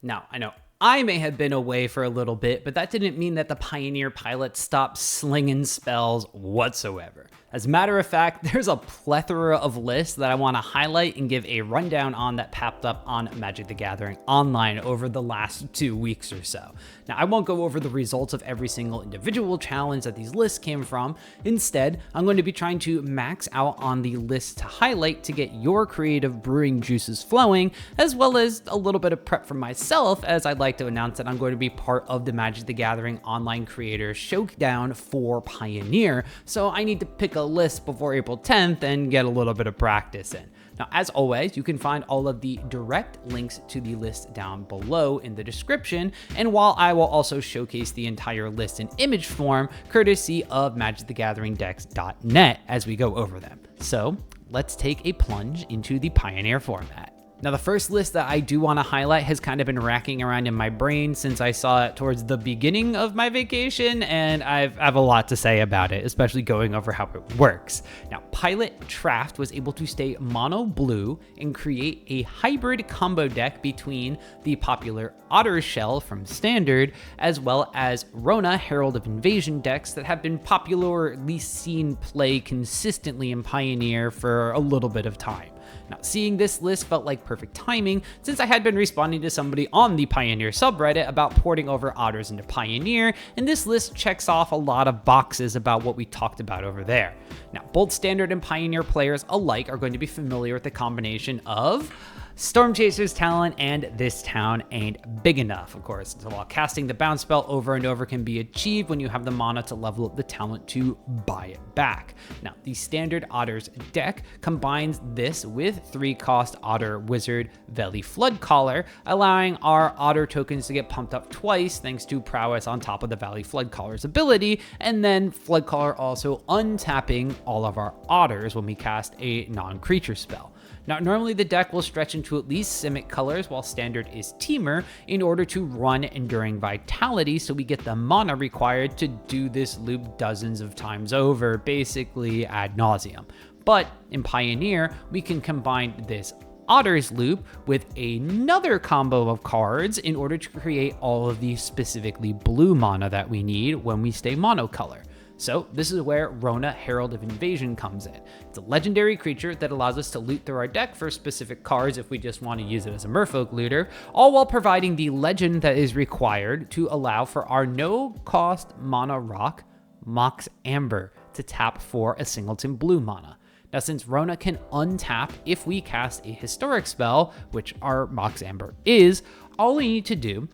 Now, I know I may have been away for a little bit, but that didn't mean that the Pioneer pilot stopped slinging spells whatsoever. As a matter of fact, there's a plethora of lists that I want to highlight and give a rundown on that popped up on Magic the Gathering Online over the last 2 weeks or so. Now, I won't go over the results of every single individual challenge that these lists came from. Instead, I'm going to be trying to max out on the lists to highlight to get your creative brewing juices flowing, as well as a little bit of prep for myself, as I'd like to announce that I'm going to be part of the Magic the Gathering Online Creator Showdown for Pioneer, so I need to pick a list before April 10th and get a little bit of practice in. Now, as always, you can find all of the direct links to the list down below in the description, and while I will also showcase the entire list in image form, courtesy of MagicTheGatheringDecks.net as we go over them. So let's take a plunge into the Pioneer format. Now, the first list that I do want to highlight has kind of been racking around in my brain since I saw it towards the beginning of my vacation, and I have a lot to say about it, especially going over how it works. Now, Pilot Traft was able to stay mono blue and create a hybrid combo deck between the popular Otter Shell from Standard, as well as Rona Herald of Invasion decks that have been popular or at least seen play consistently in Pioneer for a little bit of time. Now, seeing this list felt like perfect timing since I had been responding to somebody on the Pioneer subreddit about porting over Otters into Pioneer, and this list checks off a lot of boxes about what we talked about over there. Now, both Standard and Pioneer players alike are going to be familiar with the combination of Stormchaser's talent and This Town Ain't Big Enough, of course. So while casting the bounce spell over and over can be achieved when you have the mana to level up the talent to buy it back. Now, the Standard Otters deck combines this with 3-cost Otter Wizard Valley Floodcaller, allowing our Otter tokens to get pumped up twice thanks to prowess on top of the Valley Floodcaller's ability, and then Floodcaller also untapping all of our Otters when we cast a non-creature spell. Now, normally the deck will stretch into at least Simic colors while Standard is Temur in order to run Enduring Vitality, so we get the mana required to do this loop dozens of times over, basically ad nauseum. But in Pioneer, we can combine this Otter's loop with another combo of cards in order to create all of the specifically blue mana that we need when we stay monocolor. So this is where Rona Herald of Invasion comes in. It's a legendary creature that allows us to loot through our deck for specific cards if we just want to use it as a merfolk looter, all while providing the legend that is required to allow for our no-cost mana rock, Mox Amber, to tap for a singleton blue mana. Now, since Rona can untap if we cast a historic spell, which our Mox Amber is, all we need to do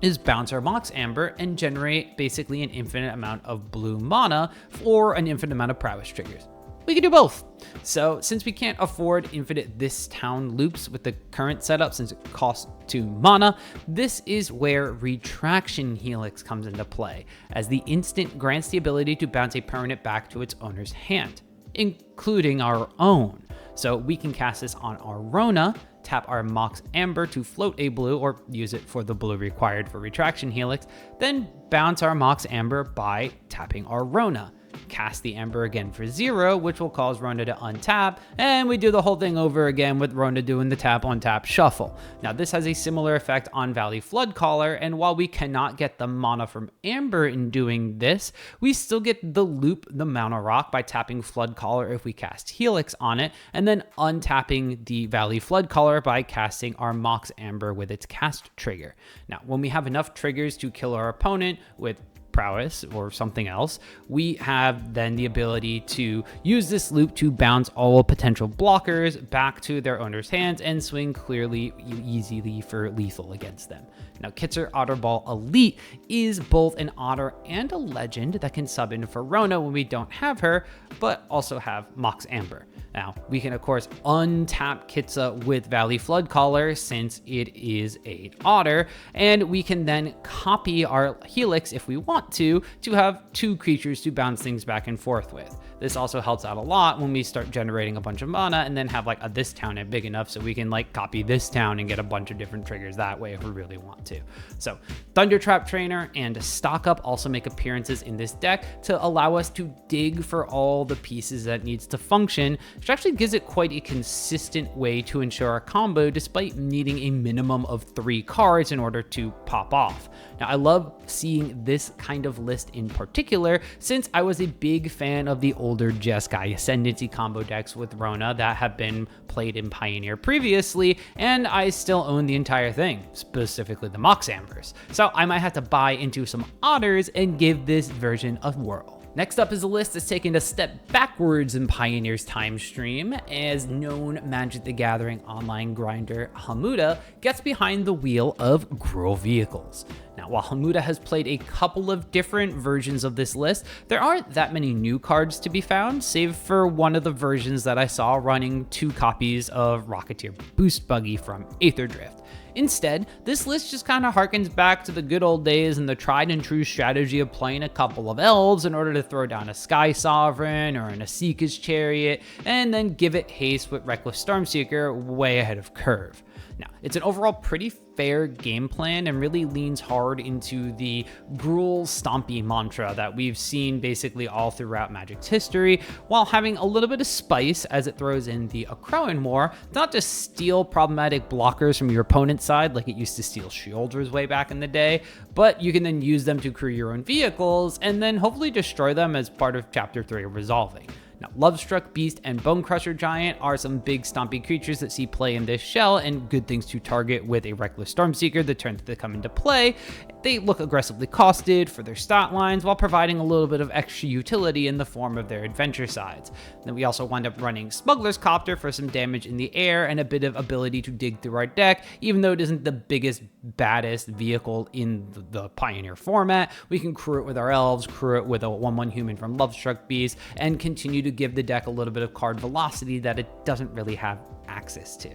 is bounce our Mox Amber and generate basically an infinite amount of blue mana for an infinite amount of prowess triggers. We can do both. So since we can't afford infinite This Town loops with the current setup since it costs 2 mana, this is where Retraction Helix comes into play, as the instant grants the ability to bounce a permanent back to its owner's hand, including our own. So we can cast this on our Rona, tap our Mox Amber to float a blue or use it for the blue required for Retraction Helix, then bounce our Mox Amber by tapping our Rona. Cast the Amber again for 0, which will cause Rona to untap, and we do the whole thing over again with Rona doing the tap on tap shuffle. Now, this has a similar effect on Valley Floodcaller, and while we cannot get the mana from Amber in doing this, we still get the loop, the mana rock, by tapping Floodcaller if we cast Helix on it, and then untapping the Valley Floodcaller by casting our Mox Amber with its cast trigger. Now, when we have enough triggers to kill our opponent with prowess or something else, we have then the ability to use this loop to bounce all potential blockers back to their owner's hands and swing clearly easily for lethal against them. Now, Kitzer Otterball Elite is both an otter and a legend that can sub in for Rona when we don't have her, but also have Mox Amber. Now, we can of course untap Kitza with Valley Floodcaller since it is an otter, and we can then copy our Helix if we want to have 2 creatures to bounce things back and forth with. This also helps out a lot when we start generating a bunch of mana and then have like a this town big enough so we can like copy this town and get a bunch of different triggers that way if we really want to. So Thunder Trap Trainer and Stock Up also make appearances in this deck to allow us to dig for all the pieces that needs to function, which actually gives it quite a consistent way to ensure a combo despite needing a minimum of 3 cards in order to pop off. Now, I love seeing this kind of list in particular since I was a big fan of the older Jeskai Ascendancy combo decks with Rona that have been played in Pioneer previously, and I still own the entire thing, specifically the Mox Ambers. So I might have to buy into some otters and give this version a whirl. Next up is a list that's taking a step backwards in Pioneer's time stream, as known Magic the Gathering online grinder Hamuda gets behind the wheel of Gruul vehicles. Now, while Hamuda has played a couple of different versions of this list, there aren't that many new cards to be found, save for one of the versions that I saw running 2 copies of Rocketeer Boost Buggy from Aether Drift. Instead, this list just kind of harkens back to the good old days and the tried and true strategy of playing a couple of elves in order to throw down a Sky Sovereign or an Asika's Chariot, and then give it haste with Reckless Stormseeker way ahead of curve. Now, it's an overall pretty fair game plan and really leans hard into the Gruul Stompy mantra that we've seen basically all throughout Magic's history, while having a little bit of spice as it throws in the Akroan War, not to steal problematic blockers from your opponent's side like it used to steal Shielders way back in the day, but you can then use them to crew your own vehicles and then hopefully destroy them as part of Chapter 3 of Resolving. Now, Lovestruck Beast and Bone Crusher Giant are some big stompy creatures that see play in this shell and good things to target with a Reckless Stormseeker the turn that they come into play. They look aggressively costed for their stat lines while providing a little bit of extra utility in the form of their adventure sides. Then we also wind up running Smuggler's Copter for some damage in the air and a bit of ability to dig through our deck. Even though it isn't the biggest, baddest vehicle in the Pioneer format, we can crew it with our elves, crew it with a 1/1 human from Lovestruck Beast, and continue to give the deck a little bit of card velocity that it doesn't really have access to.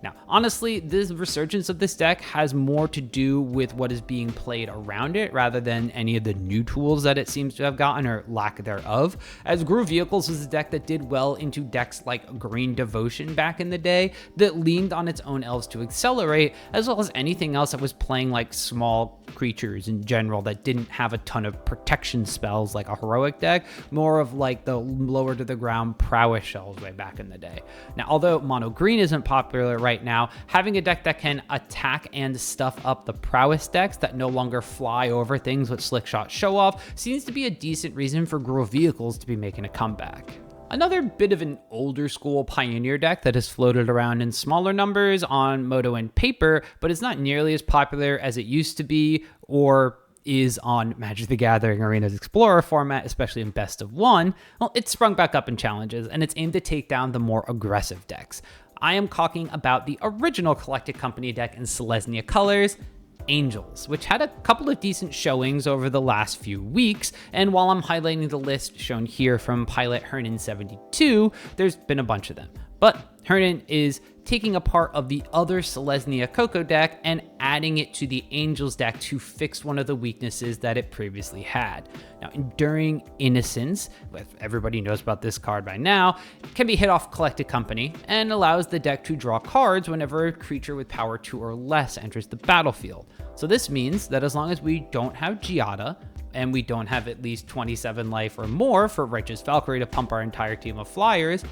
Now, honestly, this resurgence of this deck has more to do with what is being played around it rather than any of the new tools that it seems to have gotten or lack thereof, as Gruul Vehicles was a deck that did well into decks like Green Devotion back in the day that leaned on its own elves to accelerate, as well as anything else that was playing like small creatures in general that didn't have a ton of protection spells like a heroic deck, more of like the lower to the ground prowess shells way back in the day. Now, although mono green isn't popular right now, having a deck that can attack and stuff up the prowess decks that no longer fly over things with slick shot show off seems to be a decent reason for Gruul Vehicles to be making a comeback. Another bit of an older school Pioneer deck that has floated around in smaller numbers on Moto and paper, but is not nearly as popular as it used to be or is on Magic the Gathering Arena's Explorer format, especially in Best of One. Well, it's sprung back up in challenges, and it's aimed to take down the more aggressive decks. I am talking about the original Collected Company deck in Selesnya colors, Angels, which had a couple of decent showings over the last few weeks, and while I'm highlighting the list shown here from Pilot Hernan 72, there's been a bunch of them. But Hernan is taking a part of the other Selesnya Coco deck and adding it to the Angels deck to fix one of the weaknesses that it previously had. Now, Enduring Innocence, if everybody knows about this card by now, can be hit off Collected Company and allows the deck to draw cards whenever a creature with power 2 or less enters the battlefield. So this means that as long as we don't have Giada, and we don't have at least 27 life or more for Righteous Valkyrie to pump our entire team of flyers,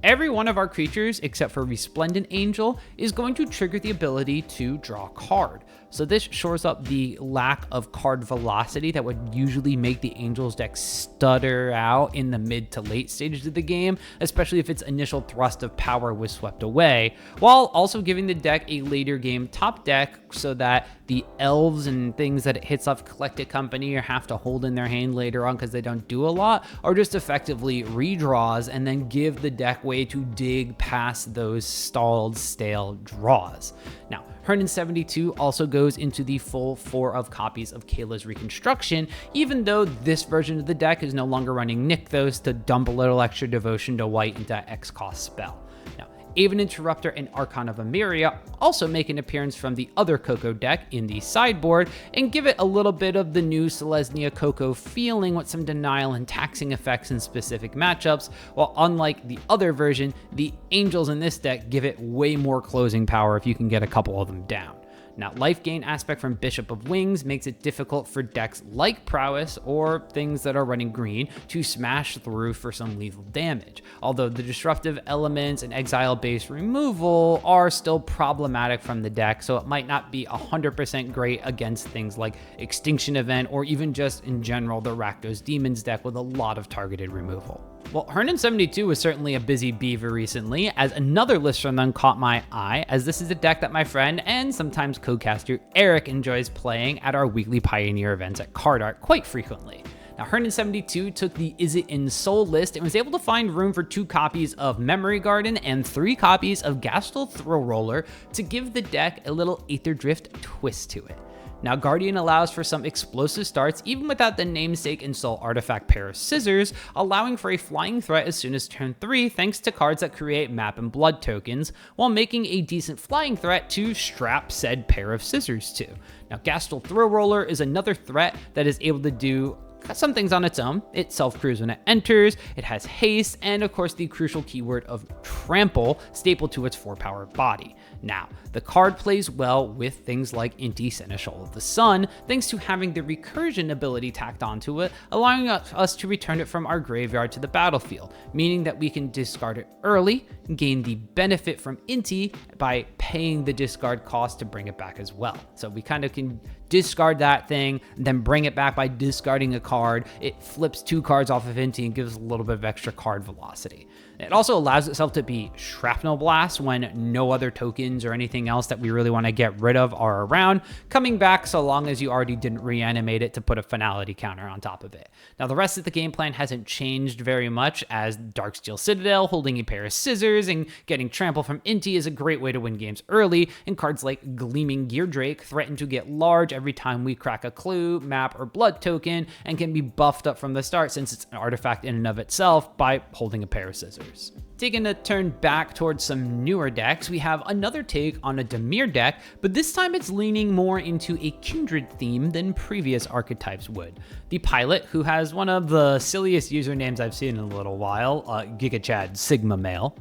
every one of our creatures, except for Resplendent Angel, is going to trigger the ability to draw a card. So this shores up the lack of card velocity that would usually make the Angels deck stutter out in the mid to late stages of the game, especially if its initial thrust of power was swept away, while also giving the deck a later game top deck so that the elves and things that it hits off Collected Company or have to hold in their hand later on because they don't do a lot, or just effectively redraws and then give the deck way to dig past those stalled, stale draws. Now, Hernan 72 also goes into the full 4 of copies of Kayla's Reconstruction, even though this version of the deck is no longer running Nykthos to dump a little extra devotion to white into X cost spell. Now, Aven Interrupter and Archon of Emeria also make an appearance from the other Coco deck in the sideboard and give it a little bit of the new Selesnya Coco feeling with some denial and taxing effects in specific matchups, while unlike the other version, the Angels in this deck give it way more closing power if you can get a couple of them down. Now, life gain aspect from Bishop of Wings makes it difficult for decks like Prowess or things that are running green to smash through for some lethal damage, although the disruptive elements and exile-based removal are still problematic from the deck, so it might not be 100% great against things like Extinction Event or even just in general the Rakdos Demons deck with a lot of targeted removal. Well, Hernan72 was certainly a busy beaver recently, as another list from them caught my eye, as this is a deck that my friend and sometimes co-caster Eric enjoys playing at our weekly Pioneer events at Card Art quite frequently. Now, Hernan72 took the Izzet Ensoul list and was able to find room for 2 copies of Memory Garden and 3 copies of Gastel Thrill Roller to give the deck a little Aether Drift twist to it. Now, Guardian allows for some explosive starts even without the namesake Ensoul artifact Pair of Scissors, allowing for a flying threat as soon as turn 3 thanks to cards that create map and blood tokens, while making a decent flying threat to strap said Pair of Scissors to. Now, Gastel Thrill Roller is another threat that is able to do some things on its own. It self-crews when it enters, it has haste, and of course the crucial keyword of trample stapled to its 4-power body. Now, the card plays well with things like Inti Seneschal of the Sun, thanks to having the recursion ability tacked onto it, allowing us to return it from our graveyard to the battlefield, meaning that we can discard it early, gain the benefit from Inti by paying the discard cost to bring it back as well. So we kind of can discard that thing, then bring it back by discarding a card. It flips 2 cards off of Inti and gives a little bit of extra card velocity. It also allows itself to be Shrapnel Blast when no other tokens or anything else that we really want to get rid of are around, coming back so long as you already didn't reanimate it to put a finality counter on top of it. Now, the rest of the game plan hasn't changed very much, as Darksteel Citadel, holding a Pair of Scissors, and getting Trample from Inti is a great way to win games early, and cards like Gleaming Gear Drake threaten to get large every time we crack a clue, map, or blood token, and can be buffed up from the start since it's an artifact in and of itself by holding a Pair of Scissors. Taking a turn back towards some newer decks, we have another take on a Dimir deck, but this time it's leaning more into a kindred theme than previous archetypes would. The Pilot, who has one of the silliest usernames I've seen in a little while, GigaChadSigmaMale,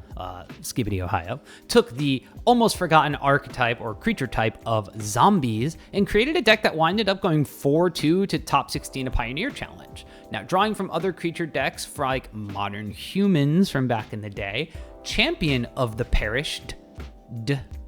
Skibbity Ohio, took the almost forgotten archetype or creature type of zombies and created a deck that winded up going 4-2 to top 16 a Pioneer Challenge. Now, drawing from other creature decks for like Modern Humans from back in the day, Champion of the Perished,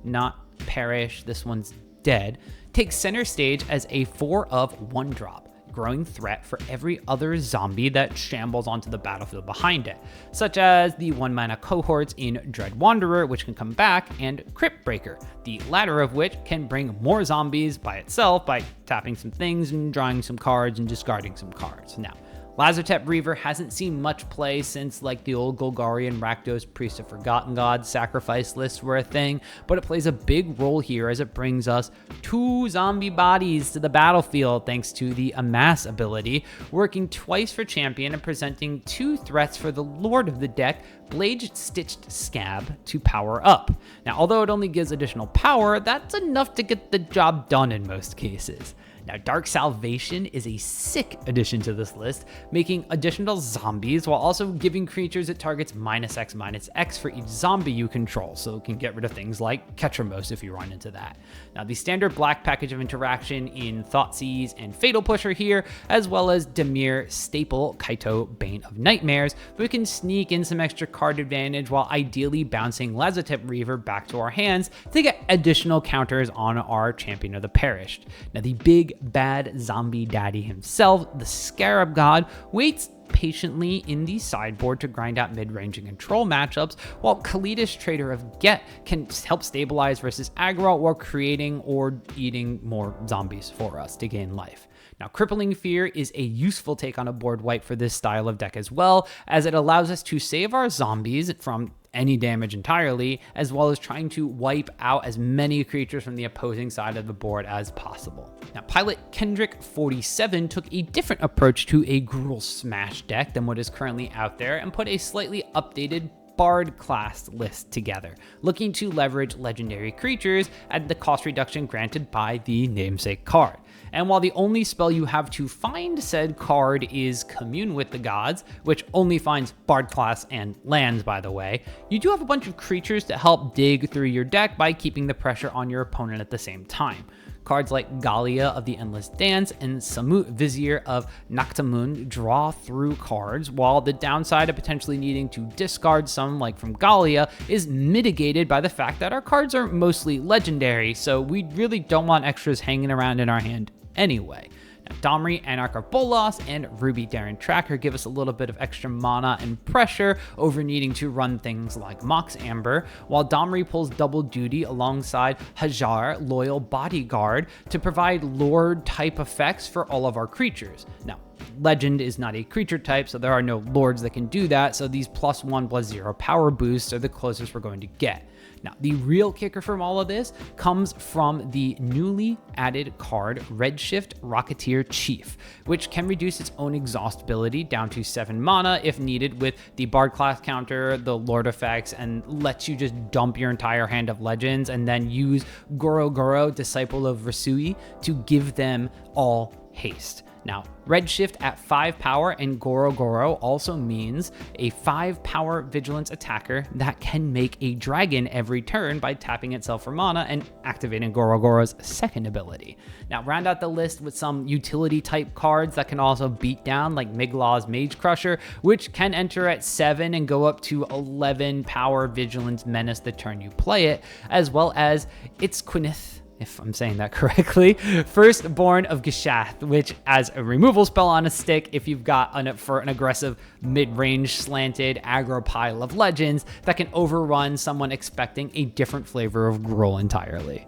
not perish, this one's dead, takes center stage as a 4/1 drop, growing threat for every other zombie that shambles onto the battlefield behind it, such as the 1-mana cohorts in Dread Wanderer, which can come back, and Crypt Breaker, the latter of which can bring more zombies by itself by tapping some things and drawing some cards and discarding some cards. Now, Lazartep Reaver hasn't seen much play since like the old Golgarian Rakdos Priest of Forgotten Gods sacrifice lists were a thing, but it plays a big role here as it brings us 2 zombie bodies to the battlefield thanks to the Amass ability, working twice for champion and presenting 2 threats for the Lord of the deck, Blade Stitched Scab, to power up. Now, although it only gives additional power, that's enough to get the job done in most cases. Now, Dark Salvation is a sick addition to this list, making additional zombies while also giving creatures it targets -X/-X for each zombie you control, so it can get rid of things like Ketramos if you run into that. Now, the standard black package of interaction in Thoughtseize and Fatal Push are here, as well as Dimir, Staple, Kaito, Bane of Nightmares, but we can sneak in some extra card advantage while ideally bouncing Lazartep Reaver back to our hands to get additional counters on our Champion of the Perished. Now, the big bad zombie daddy himself, the Scarab God, waits patiently in the sideboard to grind out mid-range and control matchups, while Kalida's Trader of Get can help stabilize versus aggro while creating or eating more zombies for us to gain life. Now, Crippling Fear is a useful take on a board wipe for this style of deck as well, as it allows us to save our zombies from any damage entirely, as well as trying to wipe out as many creatures from the opposing side of the board as possible. Now, Pilot Kendrick47 took a different approach to a Gruul Smash deck than what is currently out there and put a slightly updated Bard class list together, looking to leverage legendary creatures at the cost reduction granted by the namesake card. And while the only spell you have to find said card is Commune with the Gods, which only finds Bard class and lands, by the way, you do have a bunch of creatures to help dig through your deck by keeping the pressure on your opponent at the same time. Cards like Gallia of the Endless Dance and Samut Vizier of Naktamun draw through cards, while the downside of potentially needing to discard some, like from Gallia, is mitigated by the fact that our cards are mostly legendary, so we really don't want extras hanging around in our hand anyway. Now, Domri, Anarch of Bolas, and Ruby Darren Tracker give us a little bit of extra mana and pressure over needing to run things like Mox Amber, while Domri pulls double duty alongside Hajar, Loyal Bodyguard, to provide Lord type effects for all of our creatures. Now, Legend is not a creature type, so there are no lords that can do that, so these +1/+0 power boosts are the closest we're going to get. Now, the real kicker from all of this comes from the newly added card Redshift Rocketeer Chief, which can reduce its own exhaustibility down to 7 mana if needed with the Bard class counter, the Lord effects, and lets you just dump your entire hand of legends and then use Goro Goro, Disciple of Rasui, to give them all haste. Now, Redshift at 5 power and Goro Goro also means a 5 power vigilance attacker that can make a dragon every turn by tapping itself for mana and activating Goro Goro's second ability. Now, round out the list with some utility type cards that can also beat down, like Miglaw's Mage Crusher, which can enter at 7 and go up to 11 power vigilance menace the turn you play it, as well as its Quinith, if I'm saying that correctly, Firstborn of Gishath, which as a removal spell on a stick, if you've got for an aggressive mid-range slanted aggro pile of legends that can overrun someone expecting a different flavor of Gruul entirely.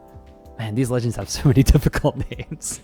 Man, these legends have so many difficult names.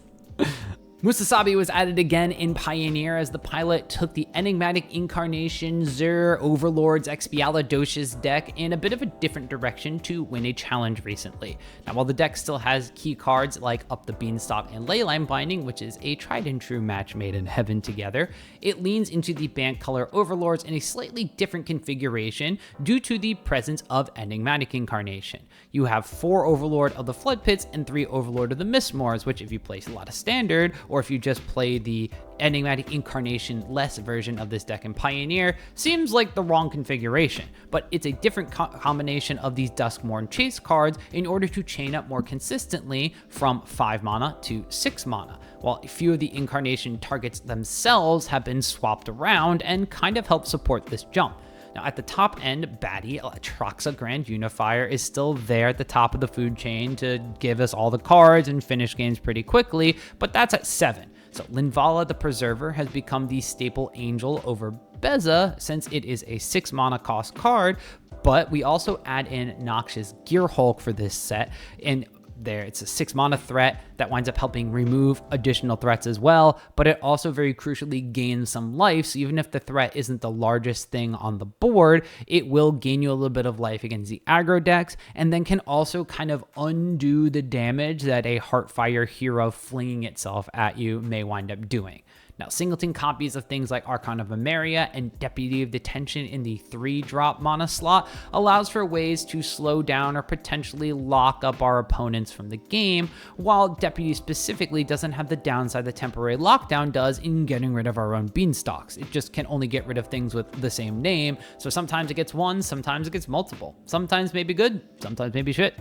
Musasabi was added again in Pioneer as the pilot took the Enigmatic Incarnation Zur Overlord's Expialidocious deck in a bit of a different direction to win a challenge recently. Now, while the deck still has key cards like Up the Beanstalk and Leyline Binding, which is a tried and true match made in heaven together, it leans into the Bant Color Overlords in a slightly different configuration due to the presence of Enigmatic Incarnation. You have 4 Overlord of the Flood Pits and 3 Overlord of the Mistmoors, which if you place a lot of Standard, or if you just play the Enigmatic Incarnation less version of this deck in Pioneer, seems like the wrong configuration, but it's a different combination of these Duskmourn Chase cards in order to chain up more consistently from 5 mana to 6 mana, while a few of the Incarnation targets themselves have been swapped around and kind of help support this jump. Now, at the top end, Baddie, Atraxa Grand Unifier, is still there at the top of the food chain to give us all the cards and finish games pretty quickly, but that's at 7. So Linvala the Preserver has become the staple angel over Beza since it is a 6 mana cost card, but we also add in Noxious Gearhulk for this set, and there it's a 6 mana threat that winds up helping remove additional threats as well, but it also very crucially gains some life, so even if the threat isn't the largest thing on the board, it will gain you a little bit of life against the aggro decks, and then can also kind of undo the damage that a Heartfire hero flinging itself at you may wind up doing. Now, singleton copies of things like Archon of Emeria and Deputy of Detention in the 3-drop mana slot allows for ways to slow down or potentially lock up our opponents from the game, while Deputy specifically doesn't have the downside that Temporary Lockdown does in getting rid of our own beanstalks. It just can only get rid of things with the same name, so sometimes it gets one, sometimes it gets multiple. Sometimes maybe good, sometimes maybe shit.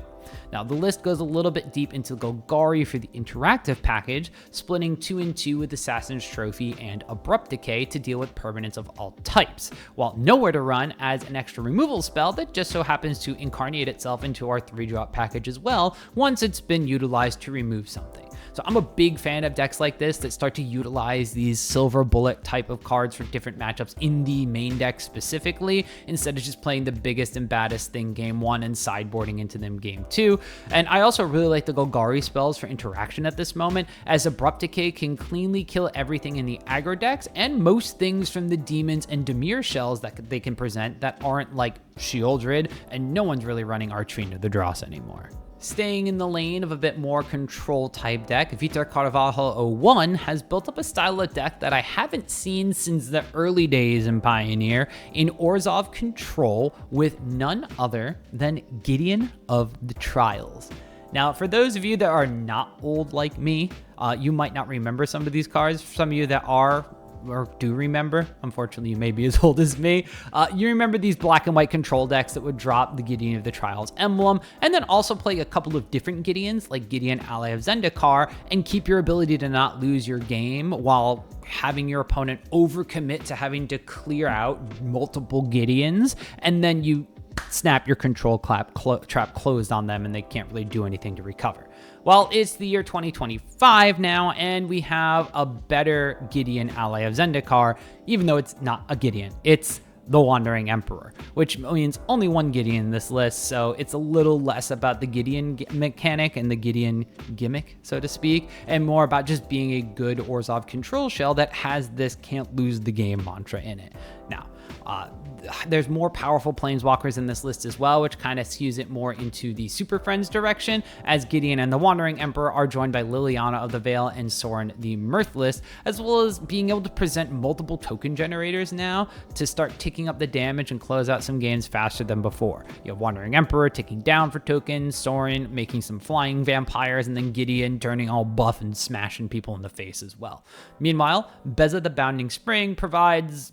Now, the list goes a little bit deep into Golgari for the interactive package, splitting 2 and 2 with Assassin's Trophy and Abrupt Decay to deal with permanents of all types, while Nowhere to Run adds an extra removal spell that just so happens to incarnate itself into our 3-drop package as well once it's been utilized to remove something. So I'm a big fan of decks like this that start to utilize these silver bullet type of cards for different matchups in the main deck specifically, instead of just playing the biggest and baddest thing game 1 and sideboarding into them game 2. And I also really like the Golgari spells for interaction at this moment, as Abrupt Decay can cleanly kill everything in the aggro decks and most things from the demons and Dimir shells that they can present that aren't like Shieldred, and no one's really running Archfiend or the Dross anymore. Staying in the lane of a bit more control type deck, Vitor Carvalho 01 has built up a style of deck that I haven't seen since the early days in Pioneer in Orzhov control with none other than Gideon of the Trials. Now, for those of you that are not old like me, you might not remember some of these cards. For some of you that are or do remember, unfortunately you may be as old as me, you remember these black and white control decks that would drop the Gideon of the Trials emblem, and then also play a couple of different Gideons, like Gideon Ally of Zendikar, and keep your ability to not lose your game while having your opponent overcommit to having to clear out multiple Gideons, and then you snap your control trap closed on them and they can't really do anything to recover. Well, it's the year 2025 now, and we have a better Gideon Ally of Zendikar, even though it's not a Gideon. It's the Wandering Emperor, which means only one Gideon in this list, so it's a little less about the Gideon mechanic and the Gideon gimmick, so to speak, and more about just being a good Orzhov control shell that has this can't lose the game mantra in it. Now, there's more powerful planeswalkers in this list as well, which kind of skews it more into the Super Friends direction, as Gideon and the Wandering Emperor are joined by Liliana of the Veil and Sorin the Mirthless, as well as being able to present multiple token generators now to start ticking up the damage and close out some games faster than before. You have Wandering Emperor ticking down for tokens, Sorin making some flying vampires, and then Gideon turning all buff and smashing people in the face as well. Meanwhile, Beza the Bounding Spring provides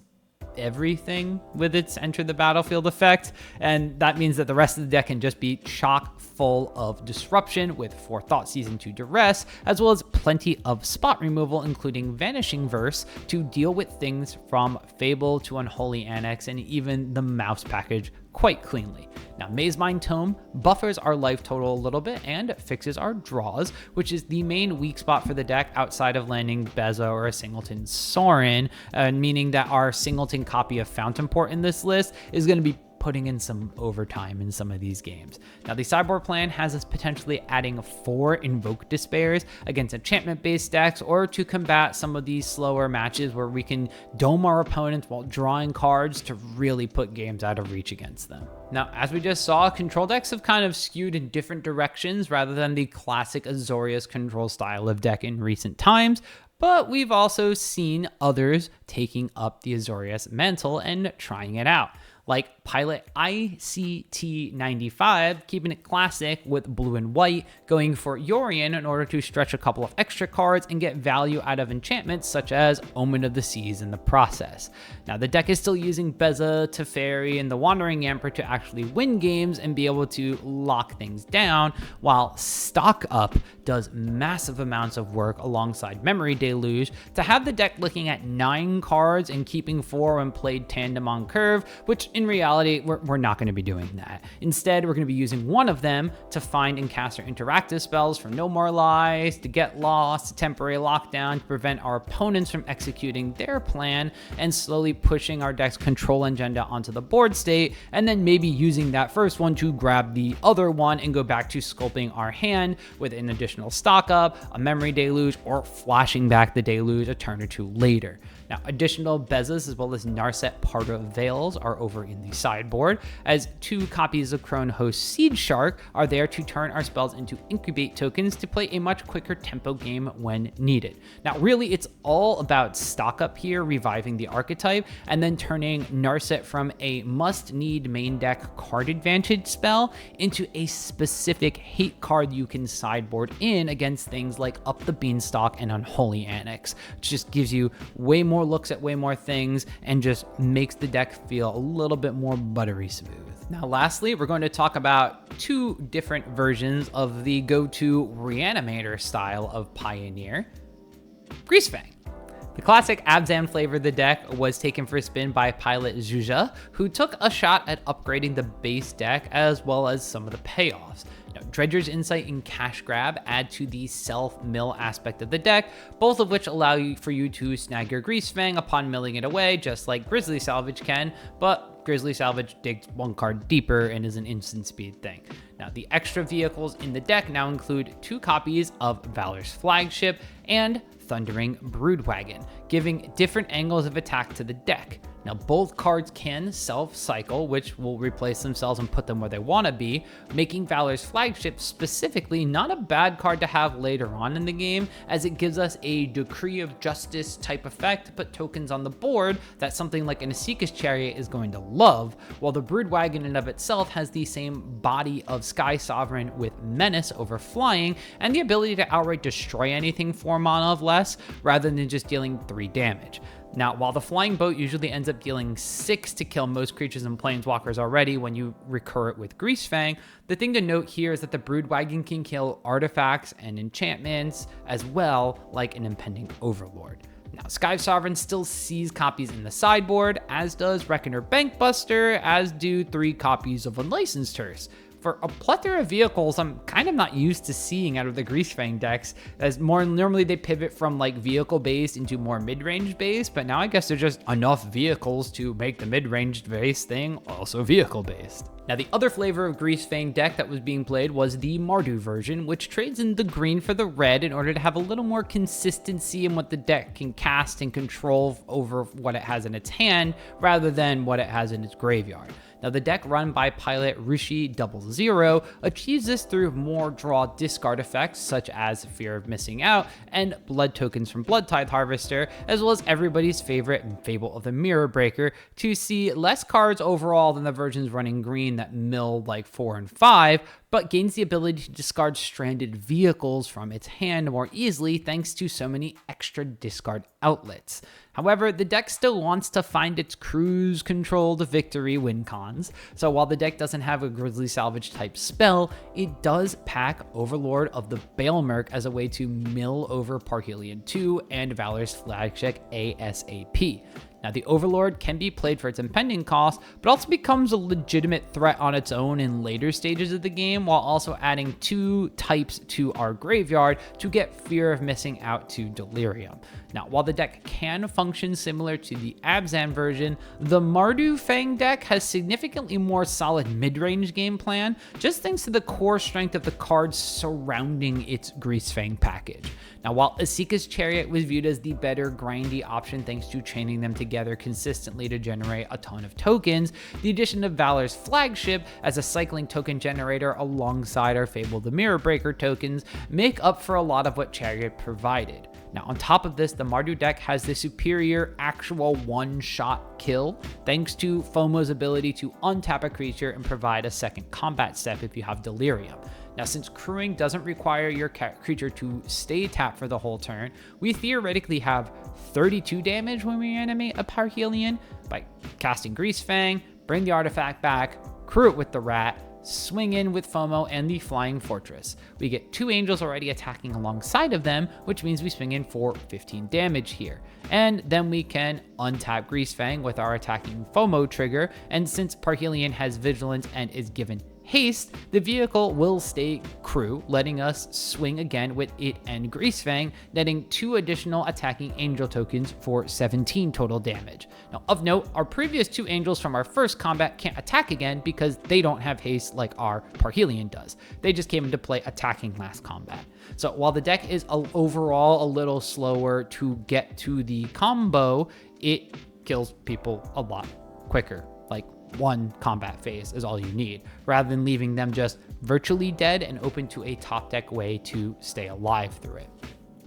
everything with its enter the battlefield effect, and that means that the rest of the deck can just be chock full of disruption with Forethought Season 2 Duress, as well as plenty of spot removal, including Vanishing Verse, to deal with things from Fable to Unholy Annex and even the Mouse package quite cleanly. Now, Mazemind Tome buffers our life total a little bit and fixes our draws, which is the main weak spot for the deck outside of landing Beza or a Singleton Sorin, meaning that our Singleton copy of Fountain Port in this list is going to be putting in some overtime in some of these games. Now, the sideboard plan has us potentially adding 4 Invoke Despairs against enchantment-based decks, or to combat some of these slower matches where we can dome our opponents while drawing cards to really put games out of reach against them. Now, as we just saw, control decks have kind of skewed in different directions rather than the classic Azorius control style of deck in recent times, but we've also seen others taking up the Azorius mantle and trying it out, like Pilot ICT95, keeping it classic with blue and white, going for Yorion in order to stretch a couple of extra cards and get value out of enchantments such as Omen of the Seas in the process. Now, the deck is still using Beza, Teferi, and the Wandering Emperor to actually win games and be able to lock things down, while Stock Up does massive amounts of work alongside Memory Deluge to have the deck looking at 9 cards and keeping 4 when played tandem on curve, which in reality, we're not going to be doing that. Instead, we're going to be using one of them to find and cast our interactive spells for No More Lies, to Get Lost, to Temporary Lockdown, to prevent our opponents from executing their plan, and slowly pushing our deck's control agenda onto the board state, and then maybe using that first one to grab the other one and go back to sculpting our hand with an additional stock up, a Memory Deluge, or flashing back the Deluge a turn or two later. Now, additional Bezas as well as Narset Parda Veils are over in the sideboard, as 2 copies of Crone Host Seed Shark are there to turn our spells into incubate tokens to play a much quicker tempo game when needed. Now, really, it's all about stock up here, reviving the archetype, and then turning Narset from a must-need main deck card advantage spell into a specific hate card you can sideboard in against things like Up the Beanstalk and Unholy Annex, which just gives you way more looks at way more things and just makes the deck feel a little bit more buttery smooth. Now, lastly, we're going to talk about 2 different versions of the go-to Reanimator style of Pioneer. Greasefang. The classic Abzan flavor of the deck was taken for a spin by Pilot Xuxa, who took a shot at upgrading the base deck as well as some of the payoffs. Now, Dredger's Insight and Cash Grab add to the self-mill aspect of the deck, both of which allow for you to snag your Greasefang upon milling it away, just like Grizzly Salvage can, but Grizzly Salvage digs 1 card deeper and is an instant speed thing. Now, the extra vehicles in the deck now include 2 copies of Valor's Flagship and Thundering Broodwagon, giving different angles of attack to the deck. Now, both cards can self-cycle, which will replace themselves and put them where they want to be, making Valor's Flagship specifically not a bad card to have later on in the game, as it gives us a Decree of Justice type effect to put tokens on the board that something like an Esika's Chariot is going to love, while the Broodwagon in and of itself has the same body of Sky Sovereign with Menace over flying, and the ability to outright destroy anything 4 mana of less, rather than just dealing 3 damage. Now, while the flying boat usually ends up dealing 6 to kill most creatures and planeswalkers already when you recur it with Greasefang, the thing to note here is that the Broodwagon can kill artifacts and enchantments as well, like an Impending Overlord. Now, Sky Sovereign still sees copies in the sideboard, as does Reckoner Bankbuster, as do 3 copies of Unlicensed Hearse. For a plethora of vehicles, I'm kind of not used to seeing out of the Greasefang decks, as more normally they pivot from like vehicle-based into more mid-range based, but now I guess there's just enough vehicles to make the mid-range based thing also vehicle-based. Now, the other flavor of Greasefang deck that was being played was the Mardu version, which trades in the green for the red in order to have a little more consistency in what the deck can cast and control over what it has in its hand, rather than what it has in its graveyard. Now, the deck run by pilot Rishi00 achieves this through more draw discard effects, such as Fear of Missing Out and blood tokens from Bloodtithe Harvester, as well as everybody's favorite Fable of the Mirror Breaker, to see less cards overall than the versions running green that mill like 4 and 5, but gains the ability to discard stranded vehicles from its hand more easily thanks to so many extra discard outlets. However, the deck still wants to find its cruise control to victory win cons, so while the deck doesn't have a Grizzly Salvage type spell, it does pack Overlord of the Baelmerk as a way to mill over Parhelion 2 and Valor's Flagship ASAP. Now, the Overlord can be played for its impending cost, but also becomes a legitimate threat on its own in later stages of the game, while also adding 2 types to our graveyard to get Fear of Missing Out to Delirium. Now, while the deck can function similar to the Abzan version, the Mardu Fang deck has significantly more solid mid-range game plan, just thanks to the core strength of the cards surrounding its Greasefang package. Now, while Esika's Chariot was viewed as the better grindy option thanks to chaining them together consistently to generate a ton of tokens, the addition of Valor's Flagship as a cycling token generator alongside our Fable the Mirror Breaker tokens make up for a lot of what Chariot provided. Now, on top of this, the Mardu deck has the superior actual one-shot kill, thanks to FOMO's ability to untap a creature and provide a second combat step if you have Delirium. Now, since crewing doesn't require your creature to stay tapped for the whole turn, we theoretically have 32 damage when we animate a Parhelion by casting Greasefang, bring the artifact back, crew it with the rat, swing in with FOMO and the Flying Fortress. We get 2 angels already attacking alongside of them, which means we swing in for 15 damage here. And then we can untap Greasefang with our attacking FOMO trigger, and since Parhelion has Vigilance and is given haste, the vehicle will stay crew, letting us swing again with it and Greasefang, netting 2 additional attacking angel tokens for 17 total damage. Now, of note, our previous 2 angels from our first combat can't attack again because they don't have haste like our Parhelion does. They just came into play attacking last combat. So while the deck is overall a little slower to get to the combo, it kills people a lot quicker. Like, 1 combat phase is all you need, rather than leaving them just virtually dead and open to a top deck way to stay alive through it.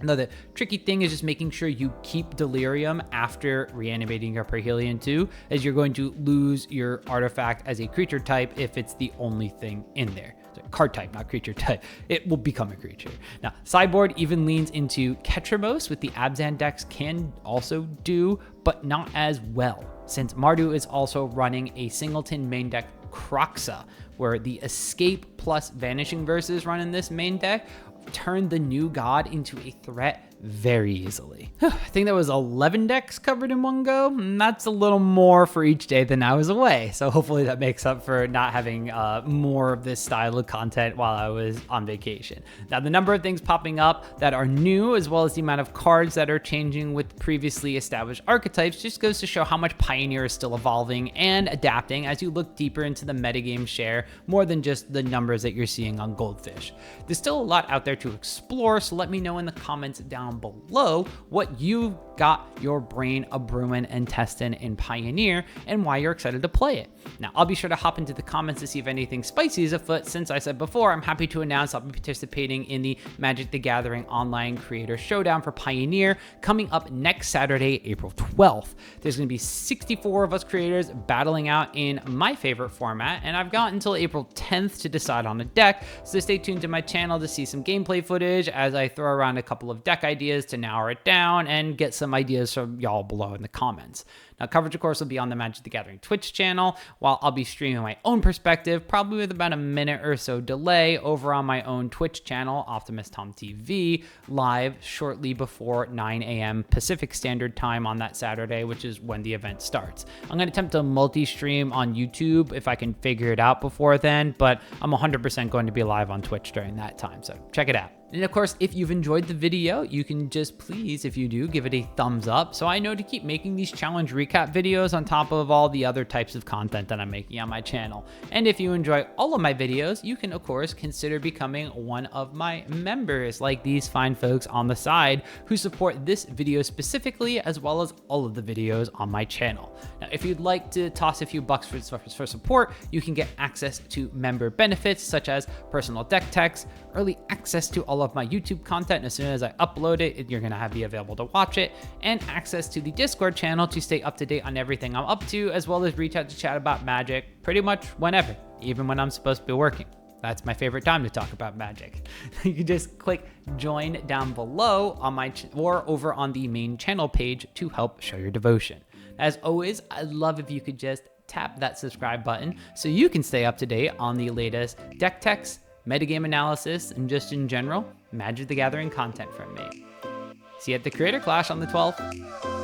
Now, the tricky thing is just making sure you keep Delirium after reanimating your Parhelion 2, as you're going to lose your artifact as a creature type if it's the only thing in there. So, card type, not creature type. It will become a creature. Now, sideboard even leans into Ketramos, with the Abzan decks can also do, but not as well, since Mardu is also running a singleton main deck Kroxa, where the Escape plus Vanishing Verses run in this main deck turn the new god into a threat very easily. I think that was 11 decks covered in one go. That's a little more for each day than I was away. So hopefully that makes up for not having more of this style of content while I was on vacation. Now, the number of things popping up that are new, as well as the amount of cards that are changing with previously established archetypes, just goes to show how much Pioneer is still evolving and adapting as you look deeper into the metagame share, more than just the numbers that you're seeing on Goldfish. There's still a lot out there to explore, so let me know in the comments down down below what you got your brain a-brewing and testing in Pioneer and why you're excited to play it. Now, I'll be sure to hop into the comments to see if anything spicy is afoot. Since I said before, I'm happy to announce I'll be participating in the Magic the Gathering Online Creator Showdown for Pioneer coming up next Saturday, April 12th. There's going to be 64 of us creators battling out in my favorite format, and I've got until April 10th to decide on a deck, so stay tuned to my channel to see some gameplay footage as I throw around a couple of deck ideas to narrow it down and get some ideas from y'all below in the comments. Now, coverage, of course, will be on the Magic the Gathering Twitch channel, while I'll be streaming my own perspective, probably with about a minute or so delay over on my own Twitch channel, Optimus Tom TV, live shortly before 9 a.m. Pacific Standard Time on that Saturday, which is when the event starts. I'm going to attempt to multi-stream on YouTube if I can figure it out before then, but I'm 100% going to be live on Twitch during that time, so check it out. And of course, if you've enjoyed the video, you can just please, if you do, give it a thumbs up so I know to keep making these challenge recap videos on top of all the other types of content that I'm making on my channel. And if you enjoy all of my videos, you can of course consider becoming one of my members, like these fine folks on the side who support this video specifically, as well as all of the videos on my channel. Now, if you'd like to toss a few bucks for support, you can get access to member benefits such as personal deck techs, early access to all of my YouTube content. As soon as I upload it, you're gonna be available to watch it, and access to the Discord channel to stay up to date on everything I'm up to, as well as reach out to chat about Magic pretty much whenever, even when I'm supposed to be working. That's my favorite time to talk about Magic. You can just click join down below on my or over on the main channel page to help show your devotion. As always, I'd love if you could just tap that subscribe button so you can stay up to date on the latest deck techs, metagame analysis, and just in general, Magic the Gathering content from me. See you at the Creator Clash on the 12th.